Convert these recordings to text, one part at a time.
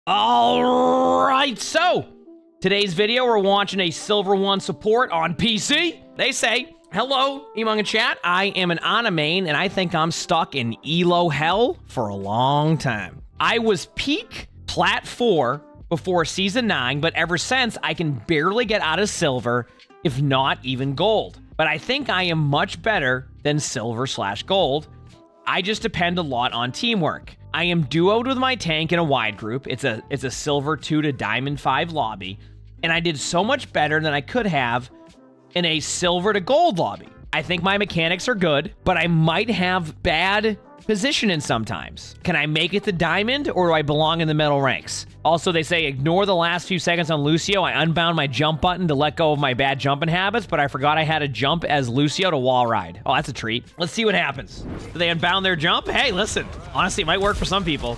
All right, so today's video, we're watching a Silver 1 support on PC. They say, hello, emongg in chat. I am an Ana main, and I think I'm stuck in ELO hell for a long time. I was peak Plat 4 before Season 9, but ever since, I can barely get out of Silver, if not even Gold. But I think I am much better than Silver/Gold. I just depend a lot on teamwork. I am duoed with my tank in a wide group. It's a Silver 2 to Diamond 5 lobby, and I did so much better than I could have in a Silver to Gold lobby. I think my mechanics are good, but I might have bad positioning sometimes. Can I make it to Diamond, or do I belong in the middle ranks? Also, they say ignore the last few seconds on Lucio. I unbound my jump button to let go of my bad jumping habits, but I forgot I had to jump as Lucio to wall ride. Oh, that's a treat. Let's see what happens. Do they unbound their jump? Hey, listen. Honestly, it might work for some people.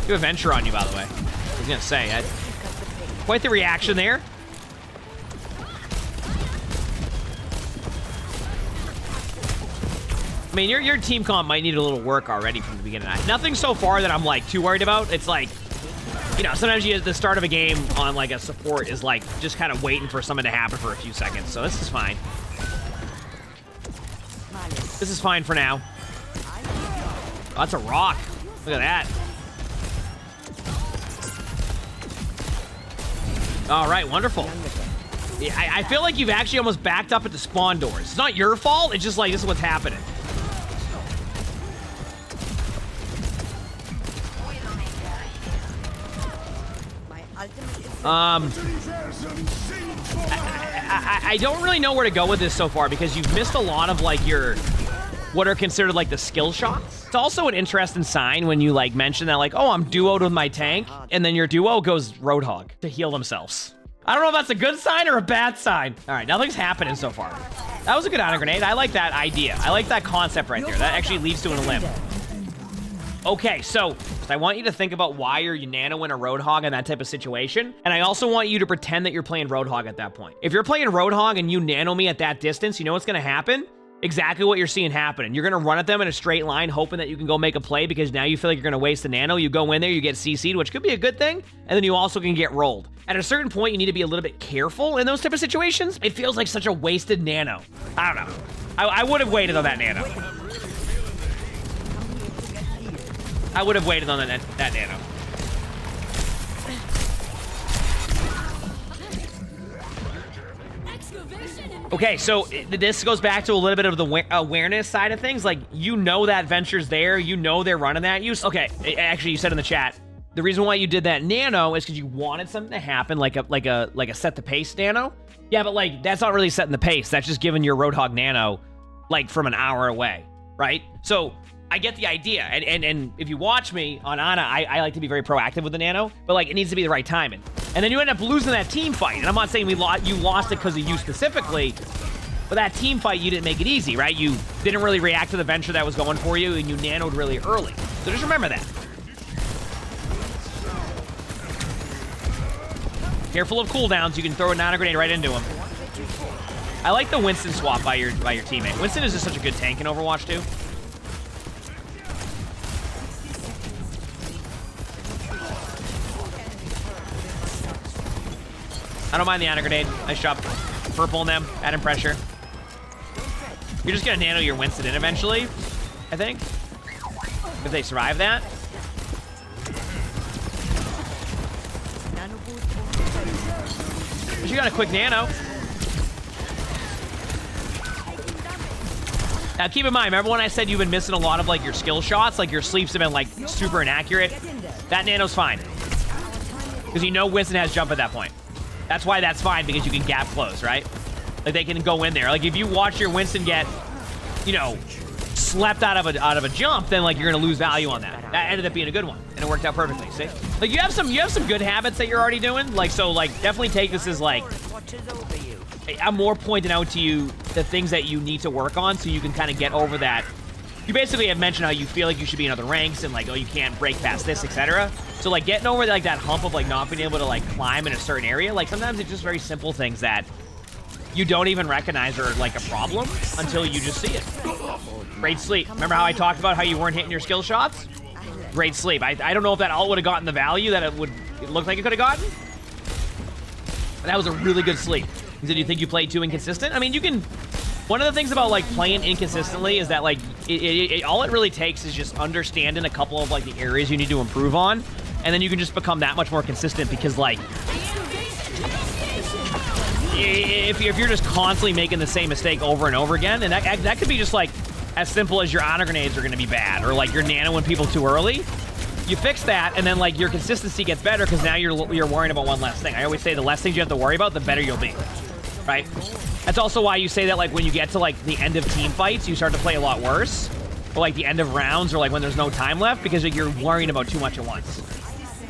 You have Venture on you, by the way. I was gonna say, quite the reaction there. I mean, your team comp might need a little work already from the beginning. Nothing so far that I'm like too worried about. It's like, you know, sometimes the start of a game on like a support is like just kind of waiting for something to happen for a few seconds. So this is fine. This is fine for now. Oh, that's a rock. Look at that. All right, wonderful. Yeah, I feel like you've actually almost backed up at the spawn doors. It's not your fault. It's just like this is what's happening. I don't really know where to go with this so far because you've missed a lot of like what are considered like the skill shots. It's also an interesting sign when you like mention that like, oh, I'm duoed with my tank, and then your duo goes Roadhog to heal themselves. I don't know if that's a good sign or a bad sign. All right, nothing's happening so far. That was a good Ana grenade. I like that idea. I like that concept right there. That actually leads to an limb. Okay, so I want you to think about why you're nanoing a Roadhog in that type of situation. And I also want you to pretend that you're playing Roadhog at that point. If you're playing Roadhog and you nano me at that distance, you know what's gonna happen? Exactly what you're seeing happening. You're gonna run at them in a straight line, hoping that you can go make a play because now you feel like you're gonna waste the nano. You go in there, you get CC'd, which could be a good thing, and then you also can get rolled. At a certain point, you need to be a little bit careful in those type of situations. It feels like such a wasted nano. I don't know. I would have waited on that nano. I would have waited on that nano. Okay, so this goes back to a little bit of the awareness side of things. Like, you know that Venture's there. You know they're running that. Okay, actually, you said in the chat, the reason why you did that nano is because you wanted something to happen, like a set the pace nano. Yeah, but like that's not really setting the pace. That's just giving your Roadhog nano like from an hour away, right? So I get the idea, and if you watch me on Ana, I like to be very proactive with the nano, but like it needs to be the right timing. And then you end up losing that team fight. And I'm not saying you lost it because of you specifically, but that team fight, you didn't make it easy, right? You didn't really react to the Venture that was going for you, and you nanoed really early. So just remember that. Careful of cooldowns. You can throw a Ana grenade right into him. I like the Winston swap by your teammate. Winston is just such a good tank in Overwatch too. I don't mind the Ana grenade. Nice job. Purple in them, adding pressure. You're just gonna nano your Winston in eventually, I think. If they survive that. But you got a quick nano. Now keep in mind, remember when I said you've been missing a lot of like your skill shots? Like your sleeps have been like super inaccurate? That nano's fine. Because you know Winston has jump at that point. That's why that's fine, because you can gap close, right? Like they can go in there. Like if you watch your Winston get, you know, slept out of a jump, then like you're gonna lose value on that. That ended up being a good one, and it worked out perfectly. See, like you have some good habits that you're already doing. Like so, like definitely take this as like I'm more pointing out to you the things that you need to work on, so you can kind of get over that. You basically have mentioned how you feel like you should be in other ranks and like, oh, you can't break past this, etc. So like getting over like that hump of like not being able to like climb in a certain area, like sometimes it's just very simple things that you don't even recognize are like a problem until you just see it. Great sleep. Remember how I talked about how you weren't hitting your skill shots? Great sleep. I don't know if that ult would have gotten the value that it looked like it could have gotten. But that was a really good sleep. Did you think you played too inconsistent? I mean, you can... One of the things about, like, playing inconsistently is that, like, all it really takes is just understanding a couple of, like, the areas you need to improve on, and then you can just become that much more consistent because, like, if you're just constantly making the same mistake over and over again, and that could be just, like, as simple as your honor grenades are going to be bad, or, like, you're nanoing people too early. You fix that, and then, like, your consistency gets better because now you're worrying about one less thing. I always say the less things you have to worry about, the better you'll be, right? That's also why you say that, like, when you get to, like, the end of team fights, you start to play a lot worse. Or, like, the end of rounds, or, like, when there's no time left, because like, you're worrying about too much at once.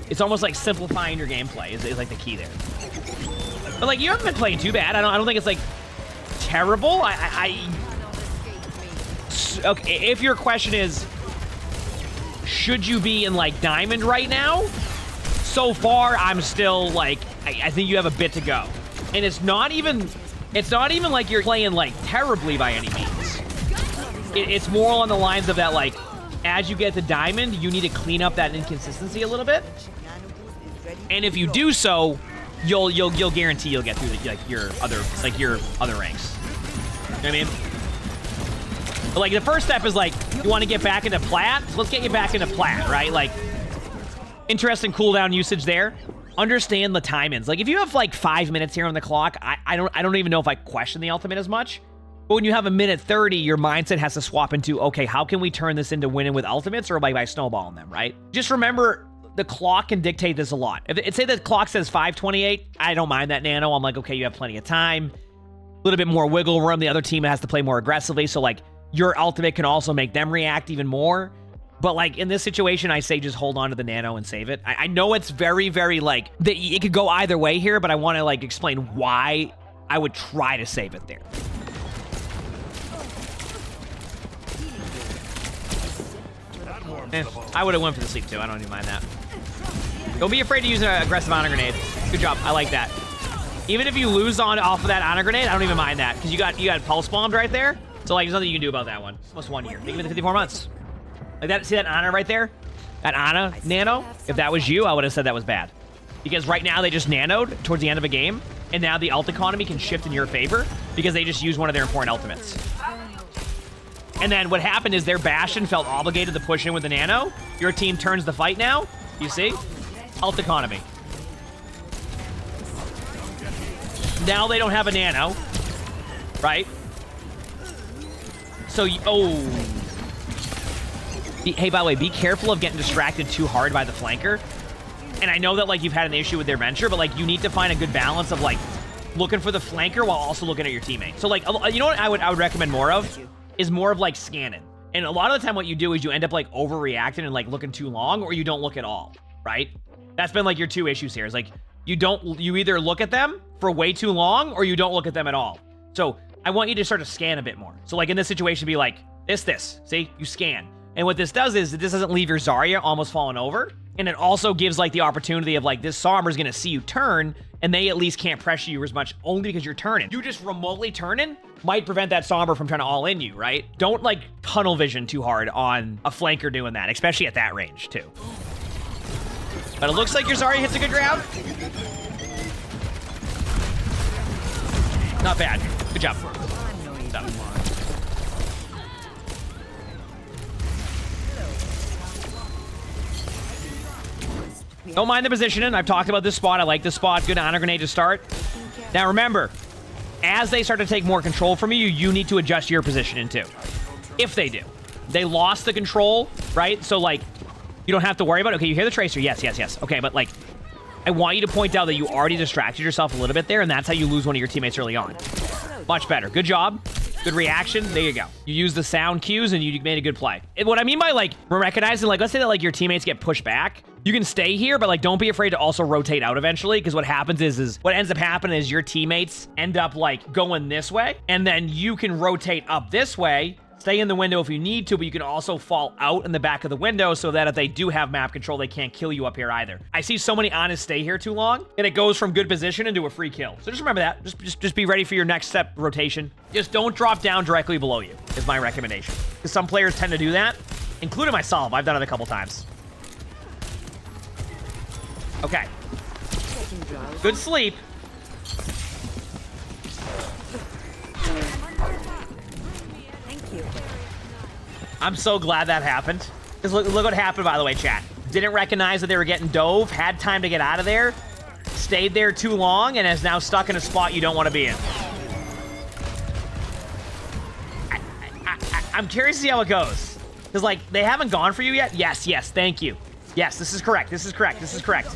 It's almost like simplifying your gameplay is like, the key there. But, like, you haven't been playing too bad. I don't think it's, like, terrible. Okay, if your question is, should you be in, like, Diamond right now? So far, I'm still, like, I think you have a bit to go. And it's not even like you're playing, like, terribly by any means. It's more along the lines of that, like, as you get to Diamond, you need to clean up that inconsistency a little bit. And if you do so, you'll guarantee you'll get through your other ranks. You know what I mean? But, like, the first step is, like, you want to get back into Plat? So let's get you back into Plat, right? Like, interesting cooldown usage there. Understand the time-ins. Like, if you have, like, 5 minutes here on the clock, I don't even know if I question the ultimate as much. But when you have a minute 30, your mindset has to swap into, okay, how can we turn this into winning with ultimates or by snowballing them, right? Just remember, the clock can dictate this a lot. If it say the clock says 5:28, I don't mind that nano. I'm like, okay, you have plenty of time. A little bit more wiggle room. The other team has to play more aggressively, so, like, your ultimate can also make them react even more. But, like, in this situation, I say just hold on to the nano and save it. I know it's very, very, like, it could go either way here, but I want to, like, explain why I would try to save it there. I would have went for the sleep, too. I don't even mind that. Don't be afraid to use an aggressive honor grenade. Good job. I like that. Even if you lose off of that honor grenade, I don't even mind that, because you got pulse bombed right there. So, like, there's nothing you can do about that one. Almost 1 year. Even 54 months. Like that, see that Ana right there? That Ana nano? If that was you, I would have said that was bad. Because right now they just nanoed towards the end of a game, and now the ult economy can shift in your favor because they just used one of their important ultimates. And then what happened is their Bastion felt obligated to push in with the nano. Your team turns the fight now. You see? Ult economy. Now they don't have a nano. Right? So, hey, by the way, be careful of getting distracted too hard by the flanker. And I know that, like, you've had an issue with their venture, but, like, you need to find a good balance of, like, looking for the flanker while also looking at your teammate. So, like, you know what I would recommend more of? Is more of, like, scanning. And a lot of the time what you do is you end up, like, overreacting and, like, looking too long, or you don't look at all, right? That's been, like, your two issues here. Is, like, you either look at them for way too long, or you don't look at them at all. So, I want you to start to scan a bit more. So, like, in this situation, be like, this. See? You scan. And what this does is this doesn't leave your Zarya almost falling over. And it also gives, like, the opportunity of, like, this Sombra's going to see you turn, and they at least can't pressure you as much only because you're turning. You just remotely turning might prevent that Sombra from trying to all-in you, right? Don't, like, tunnel vision too hard on a flanker doing that, especially at that range, too. But it looks like your Zarya hits a good grab. Not bad. Good job. Don't mind the positioning. I've talked about this spot. I like this spot. Good honor grenade to start. Now remember, as they start to take more control from you, you need to adjust your positioning too. If they do. They lost the control, right? So, like, you don't have to worry about it. Okay, you hear the tracer. Yes. Okay, but, like, I want you to point out that you already distracted yourself a little bit there, and that's how you lose one of your teammates early on. Much better. Good job. Good reaction. There you go. You use the sound cues, and you made a good play. And what I mean by, like, recognizing, like, let's say that, like, your teammates get pushed back. You can stay here, but, like, don't be afraid to also rotate out eventually, because what happens is what ends up happening is your teammates end up, like, going this way, and then you can rotate up this way, Stay in the window if you need to, but you can also fall out in the back of the window so that if they do have map control, they can't kill you up here either. I see so many Anas stay here too long, and it goes from good position into a free kill. So just remember that. Just be ready for your next step rotation. Just don't drop down directly below you, is my recommendation. Because some players tend to do that, including myself. I've done it a couple times. Okay. Good sleep. I'm so glad that happened. Because look what happened, by the way, chat. Didn't recognize that they were getting dove, had time to get out of there, stayed there too long, and is now stuck in a spot you don't want to be in. I'm curious to see how it goes. Because, like, they haven't gone for you yet? Yes, thank you. Yes, this is correct, this is correct.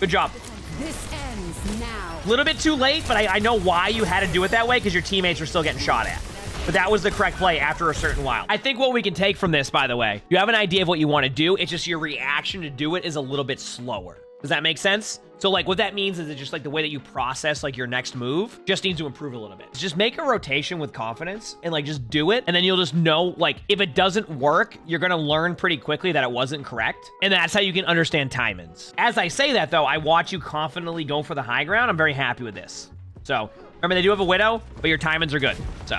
Good job. This ends now. A little bit too late, but I know why you had to do it that way, because your teammates were still getting shot at. But that was the correct play after a certain while. I think what we can take from this, by the way, you have an idea of what you want to do. It's just your reaction to do it is a little bit slower. Does that make sense? So like what that means is it's just like the way that you process like your next move just needs to improve a little bit. Just make a rotation with confidence and like just do it. And then you'll just know like if it doesn't work, you're going to learn pretty quickly that it wasn't correct. And that's how you can understand timings. As I say that though, I watch you confidently go for the high ground. I'm very happy with this. So remember they do have a widow, but your timings are good. So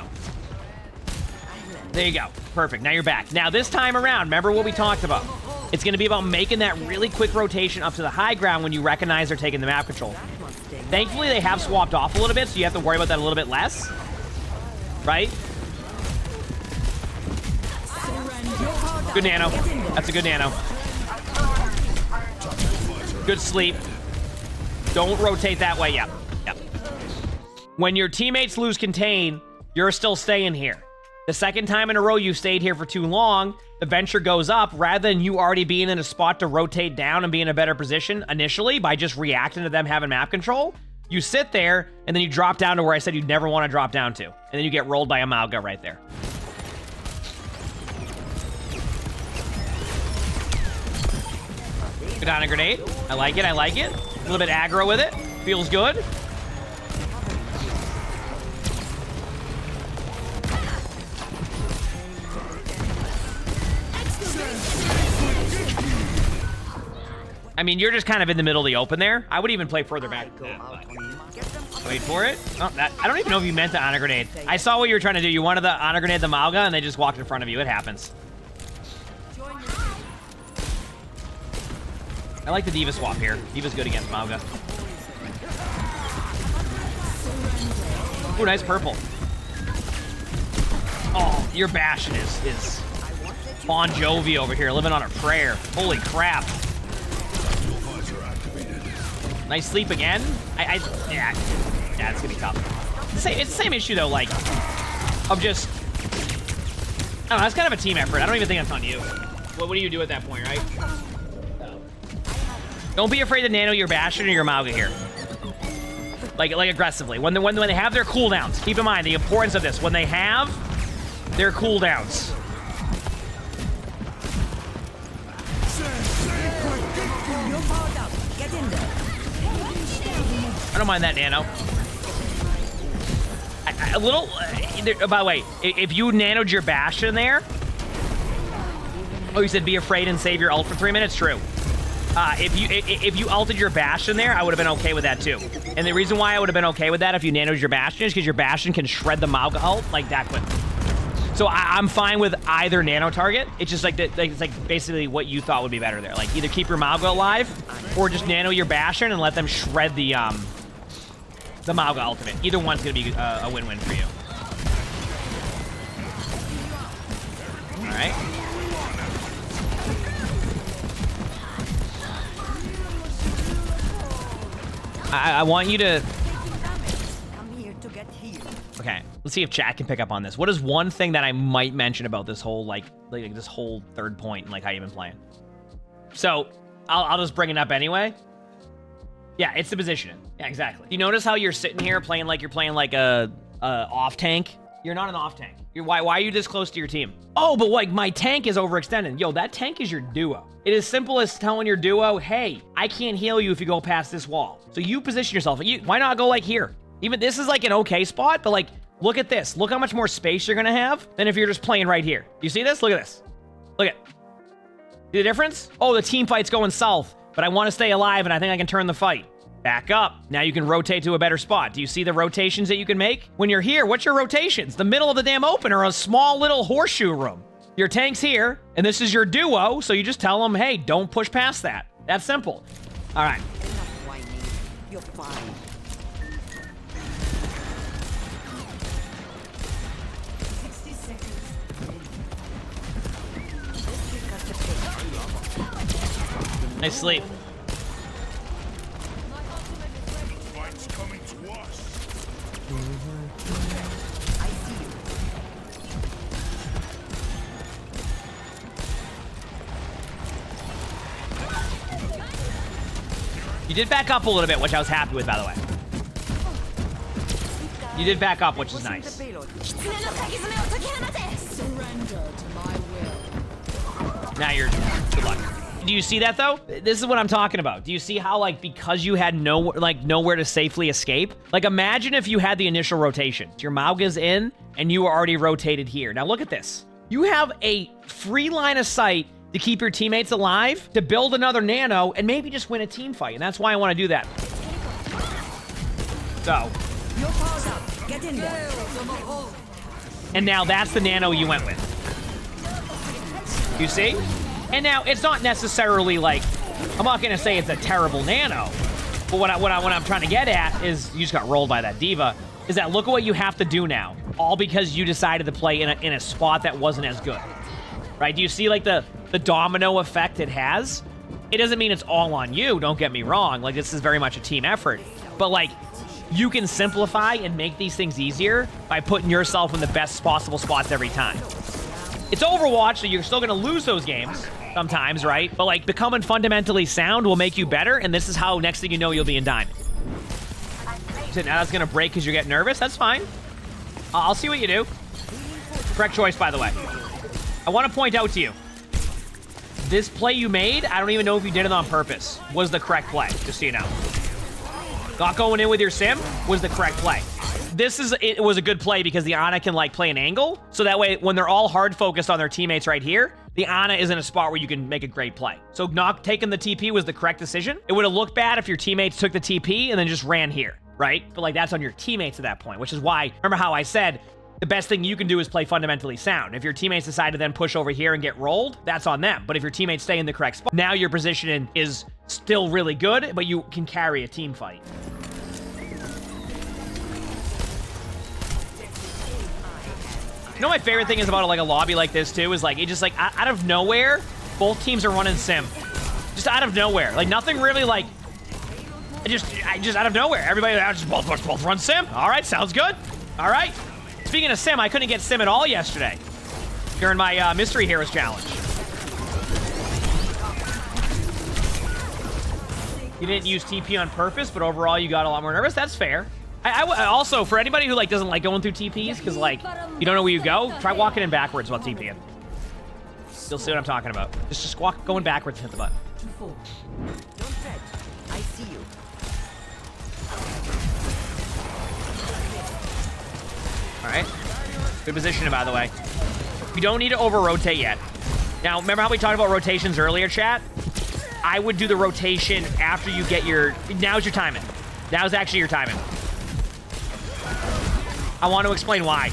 there you go. Perfect. Now you're back. Now this time around, remember what we talked about. It's going to be about making that really quick rotation up to the high ground when you recognize they're taking the map control. Thankfully, they have swapped off a little bit, so you have to worry about that a little bit less. Right? Good nano. That's a good nano. Good sleep. Don't rotate that way. Yep. When your teammates lose contain, you're still staying here. The second time in a row you've stayed here for too long, the venture goes up rather than you already being in a spot to rotate down and be in a better position initially by just reacting to them having map control. You sit there and then you drop down to where I said you'd never want to drop down to. And then you get rolled by a Malga right there. Good on a grenade. I like it. A little bit aggro with it. Feels good. I mean, you're just kind of in the middle of the open there. I would even play further back. Wait for it. Oh, I don't even know if you meant the honor grenade. I saw what you were trying to do. You wanted the honor grenade, the Malga, and they just walked in front of you. It happens. I like the D.Va swap here. D.Va's good against Malga. Ooh, nice purple. Oh, your Bastion is Bon Jovi over here, living on a prayer. Holy crap. Nice sleep again. Yeah, it's gonna be tough. It's the same issue though, like, of just, I don't know, it's kind of a team effort. I don't even think that's on you. What do you do at that point, right? Don't be afraid to nano your Bastion or your Malga here. Like aggressively. When they have their cooldowns, keep in mind the importance of this. When they have their cooldowns. I don't mind that nano. A little, by the way, if you nanoed your Bastion there, oh, you said be afraid and save your ult for 3 minutes? True. If you ulted your Bastion there, I would have been okay with that too. And the reason why I would have been okay with that if you nanoed your Bastion is because your Bastion can shred the Malga ult like that quick. So I'm fine with either nano target. It's just like it's like basically what you thought would be better there. Like either keep your Malga alive or just nano your Bastion and let them shred the Malga ultimate. Either one's gonna be a win-win for you. All right. I want you to. Okay, let's see if chat can pick up on this. What is one thing that I might mention about this whole like this whole third point and like how you've been playing? So I'll just bring it up anyway. Yeah, it's the positioning. Yeah, exactly. You notice how you're sitting here playing like you're playing like a off tank? You're not an off tank. Why are you this close to your team? Oh, but like my tank is overextended. Yo, that tank is your duo. It is simple as telling your duo, hey, I can't heal you if you go past this wall. So you position yourself. Why not go like here? Even this is like an okay spot, but like look at this. Look how much more space you're gonna have than if you're just playing right here. You see this? Look at this. Look at. See the difference? Oh, the team fight's going south, but I want to stay alive, and I think I can turn the fight. Back up. Now you can rotate to a better spot. Do you see the rotations that you can make? When you're here, what's your rotations? The middle of the damn open or a small little horseshoe room. Your tank's here, and this is your duo, so you just tell them, hey, don't push past that. That's simple. All right. Enough whining. You're fine. Nice sleep. Fight's coming to us. I see you. You did back up a little bit, which I was happy with, by the way. You did back up, which is nice. Surrender to my will. Now you're good luck. Do you see that though? This is what I'm talking about. Do you see how like because you had nowhere to safely escape? Like imagine if you had the initial rotation. Your Mauga's in and you were already rotated here. Now look at this. You have a free line of sight to keep your teammates alive, to build another nano, and maybe just win a team fight. And that's why I want to do that. So. Your power's up. Get in there. And now that's the nano you went with. You see? And now, it's not necessarily like, I'm not gonna say it's a terrible nano, but what I'm trying to get at is, you just got rolled by that diva, is that look at what you have to do now, all because you decided to play in a spot that wasn't as good, right? Do you see like the domino effect it has? It doesn't mean it's all on you, don't get me wrong, like this is very much a team effort, but like, you can simplify and make these things easier by putting yourself in the best possible spots every time. It's Overwatch, so you're still gonna lose those games sometimes, right? But like becoming fundamentally sound will make you better, and this is how next thing you know you'll be in diamond. So now that's gonna break because you get nervous. That's fine. I'll see what you do. Correct choice, by the way. I want to point out to you, this play you made, I don't even know if you did it on purpose, was the correct play, just so you know. Not going in with your sim was the correct play. It was a good play because the Ana can like play an angle, so that way when they're all hard focused on their teammates right here, the Ana is in a spot where you can make a great play. So not taking the TP was the correct decision. It would have looked bad if your teammates took the TP and then just ran here, right? But like that's on your teammates at that point, which is why, remember how I said, the best thing you can do is play fundamentally sound. If your teammates decide to then push over here and get rolled, that's on them. But if your teammates stay in the correct spot, now your positioning is still really good, but you can carry a team fight. You know, my favorite thing is about like a lobby like this too is like it just like out of nowhere, both teams are running sim, just out of nowhere. Like nothing really like, just out of nowhere. Everybody just both run sim. All right, sounds good. All right. Speaking of sim, I couldn't get sim at all yesterday during my Mystery Heroes challenge. You didn't use TP on purpose, but overall you got a lot more nervous. That's fair. I also, for anybody who like doesn't like going through TPs because like you don't know where you go, try walking in backwards while TPing. You'll see what I'm talking about. Just walk going backwards and hit the button. Don't fret. I see you. All right. Good positioning, by the way. You don't need to over-rotate yet. Now, remember how we talked about rotations earlier, chat? I would do the rotation after you get your... Now's your timing. Now's actually your timing. I want to explain why.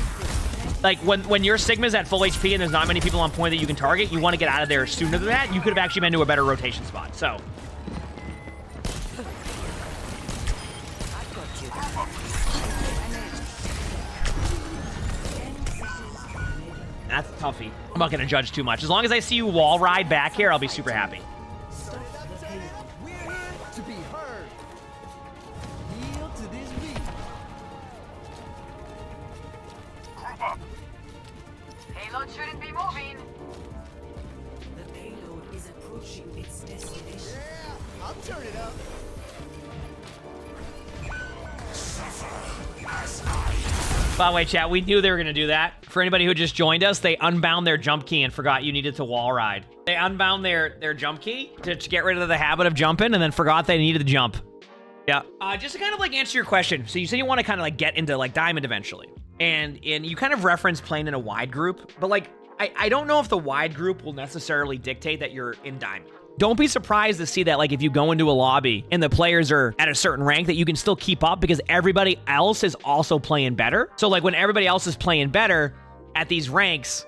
Like, when your Sigma's at full HP and there's not many people on point that you can target, you want to get out of there sooner than that. You could have actually been to a better rotation spot, so... That's toughy. I'm not going to judge too much. As long as I see you wall ride back here, I'll be super happy. We're here to be heard. Yield to this beat. Group up. Payload shouldn't be moving. The payload is approaching its destination. Yeah, I'm turning up. By the way, chat, we knew they were going to do that. For anybody who just joined us, they unbound their jump key and forgot you needed to wall ride. They unbound their jump key to get rid of the habit of jumping and then forgot they needed to jump. Yeah. Just to kind of like answer your question. So you said you want to kind of like get into like diamond eventually. And you kind of reference playing in a wide group, but like, I don't know if the wide group will necessarily dictate that you're in diamond. Don't be surprised to see that, like, if you go into a lobby and the players are at a certain rank, that you can still keep up because everybody else is also playing better. So, like, when everybody else is playing better at these ranks,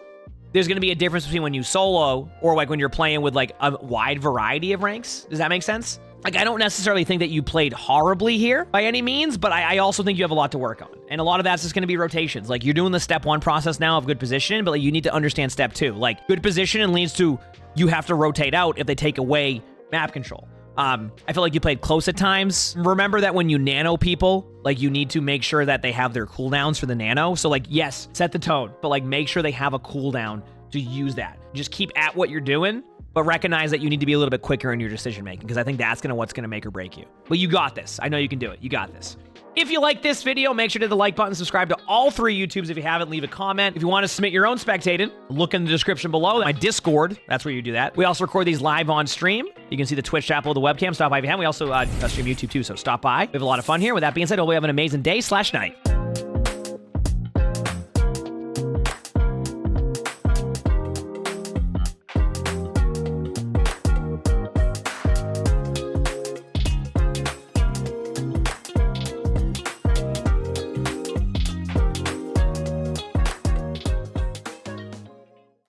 there's going to be a difference between when you solo or, like, when you're playing with, like, a wide variety of ranks. Does that make sense? Like, I don't necessarily think that you played horribly here by any means, but I also think you have a lot to work on. And a lot of that's just going to be rotations. Like, you're doing the step 1 process now of good position, but like, you need to understand step 2. Like, good position leads to you have to rotate out if they take away map control. I feel like you played close at times. Remember that when you nano people, like, you need to make sure that they have their cooldowns for the nano. So, like, yes, set the tone, but like, make sure they have a cooldown to use that. Just keep at what you're doing, but recognize that you need to be a little bit quicker in your decision making, because I think that's what's gonna make or break you. But you got this. I know you can do it. You got this. If you like this video, make sure to hit the like button, subscribe to all 3 YouTubes if you haven't, leave a comment. If you want to submit your own spectating, look in the description below. My Discord, that's where you do that. We also record these live on stream. You can see the Twitch chat below the webcam. Stop by if you haven't. We also stream YouTube too, so stop by. We have a lot of fun here. With that being said, I hope you have an amazing day/night.